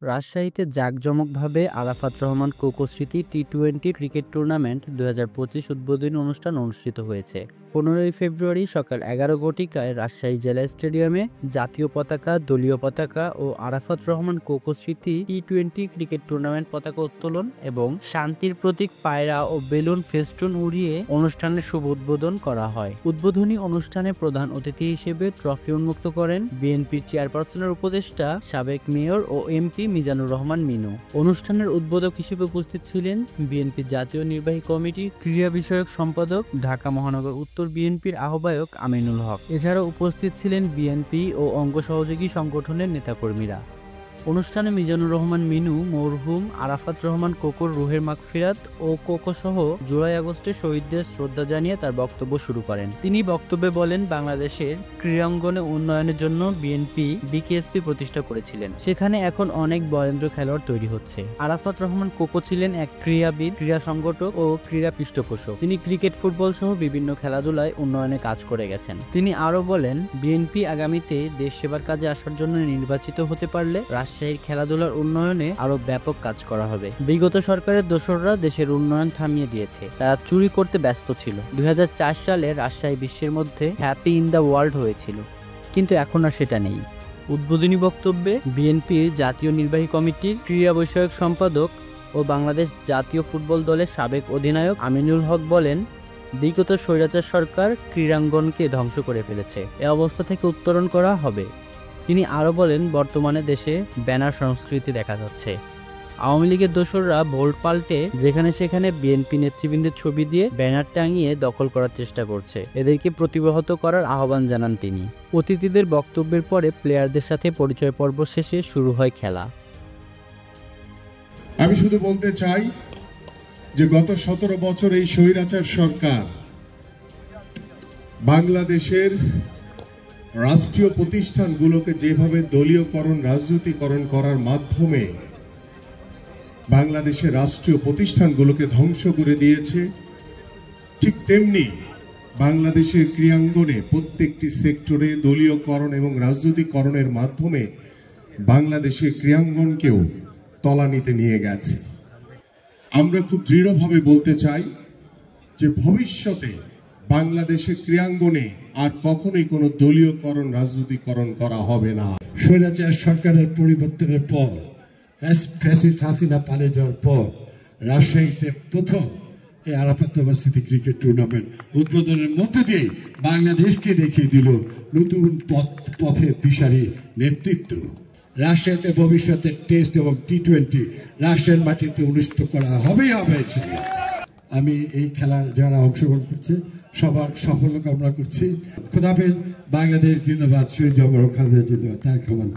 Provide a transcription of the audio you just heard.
রাজশাহীতে জাঁকজমকভাবে আরাফাত রহমান কোকো স্মৃতি টি-20 cricket tournament 2025 উদ্বোধনী অনুষ্ঠান অনুষ্ঠিত হয়েছে। 15 ফেব্রুয়ারি সকাল 11 ঘটিকায় রাজশাহী জেলা স্টেডিয়ামে জাতীয় পতাকা, দলীয় পতাকা ও আরাফাত রহমান কোকো স্মৃতি টি-20 ক্রিকেট টুর্নামেন্ট পতাকা উত্তোলন এবং শান্তির প্রতীক পায়রা ও বেলুন ফেস্টুন উড়িয়ে অনুষ্ঠানের শুভ উদ্বোধন করা হয়। উদ্বোধনী অনুষ্ঠানে প্রধান অতিথি হিসেবে ট্রফি উন্মুক্ত করেন বিএনপির চেয়ারপারসনের উপদেষ্টা সাবেক মেয়র ও এমপি মিজানুর রহমান মিনু। অনুষ্ঠানের উদ্বোধক হিসেবে উপস্থিত ছিলেন বিএনপির জাতীয় নির্বাহী কমিটির ক্রীড়া বিষয়ক সম্পাদক, ঢাকা মহানগর উত্তর বিএনপির আহ্বায়ক আমিনুল হক। এছাড়াও উপস্থিত ছিলেন বিএনপি ও অঙ্গ সহযোগী সংগঠনের নেতাকর্মীরা। অনুষ্ঠানে মিজানুর রহমান মিনু মরহুম আরাফাত রহমান কোকোর রুহের মাগফিরাত ও কোকো সহ জুলাই আগস্টে শহীদদের শ্রদ্ধা জানিয়ে তার বক্তব্য শুরু করেন। তিনি বক্তব্যে বলেন, বাংলাদেশের ক্রীড়াঙ্গনে উন্নয়নের জন্য বিএনপি বিকেএসপি প্রতিষ্ঠা করেছিলেন। সেখানে এখন অনেক বরেন্দ্র খেলোয়াড় তৈরি হচ্ছে। আরাফাত রহমান কোকো ছিলেন এক ক্রীড়াবিদ, ক্রীড়া সংগঠক ও ক্রীড়া পৃষ্ঠপোষক। তিনি ক্রিকেট, ফুটবল সহ বিভিন্ন খেলাধুলায় উন্নয়নে কাজ করে গেছেন। তিনি আরো বলেন, বিএনপি আগামীতে দেশ সেবার কাজে আসার জন্য নির্বাচিত হতে পারলে রাজশাহীর খেলাধুলার উন্নয়নে আরো ব্যাপক কাজ করা হবে। বিগত সরকারের দোসররা দেশের উন্নয়ন থামিয়ে দিয়েছে, তারা চুরি করতে ব্যস্ত ছিল। 2004 সালে রাজশাহী বিশ্বের মধ্যে হ্যাপি ইন দ্য ওয়ার্ল্ড হয়েছিল, কিন্তু এখন আর সেটা নেই। উদ্বোধনী বক্তব্যে বিএনপির জাতীয় নির্বাহী কমিটির ক্রীড়া বিষয়ক সম্পাদক ও বাংলাদেশ জাতীয় ফুটবল দলের সাবেক অধিনায়ক আমিনুল হক বলেন, বিগত স্বৈরাচার সরকার ক্রীড়াঙ্গনকে ধ্বংস করে ফেলেছে, এ অবস্থা থেকে উত্তরণ করা হবে। তিনি আরও বলেন, বর্তমানে দেশে ব্যানার সংস্কৃতি দেখা যাচ্ছে। আওয়ামী লীগের দোসররা ভোট পাল্টে যেখানে সেখানে বিএনপি নেতৃবৃন্দের ছবি দিয়ে ব্যানার টাঙিয়ে দখল করার চেষ্টা করছে, এদেরকে প্রতিহত করার আহ্বান জানান তিনি। অতিথিদের বক্তব্যের পরে প্লেয়ারদের সাথে পরিচয় পর্ব শেষে শুরু হয় খেলা। আমি শুধু বলতে চাই যে গত 17 বছর এই স্বৈরাচার সরকার বাংলাদেশের রাষ্ট্রীয় প্রতিষ্ঠানগুলোকে যেভাবে দলীয়করণ, রাজনীতিকরণ করার মাধ্যমে বাংলাদেশের রাষ্ট্রীয় প্রতিষ্ঠানগুলোকে ধ্বংস করে দিয়েছে, ঠিক তেমনি বাংলাদেশের ক্রীড়াঙ্গনে প্রত্যেকটি সেক্টরে দলীয়করণ এবং রাজনীতিকরণের মাধ্যমে বাংলাদেশের ক্রীড়াঙ্গনকেও তলানিতে নিয়ে গেছে। আমরা খুব দৃঢ়ভাবে বলতে চাই যে ভবিষ্যতে বাংলাদেশের ক্রীড়াঙ্গনে আর কখনোই কোনো দলীয়করণ, রাজনীতিকরণ করা হবে না। স্বৈরাচার সরকারের পরিবর্তনের পর, ফ্যাসিস্ট হাসিনা পালিয়ে যাওয়ার পর রাজশাহীতে প্রথম এই আরাফাত রহমান স্মৃতি ক্রিকেট টুর্নামেন্ট উদ্বোধনের মধ্য দিয়ে বাংলাদেশকে দেখিয়ে দিল নতুন পথের দিশারি নেতৃত্ব। রাজশাহীতে ভবিষ্যতে টেস্ট এবং টি-20 রাজশাহীর মাটিতে অনুষ্ঠিত করা হবেই হবে। আমি এই খেলার যারা অংশগ্রহণ করছে সবার সাফল্য কামনা করছি। খোদা হাফেজ। বাংলাদেশ জিন্দাবাদ। শহীদ খালেদা জিন্দাবাদ। তারেক রহমান।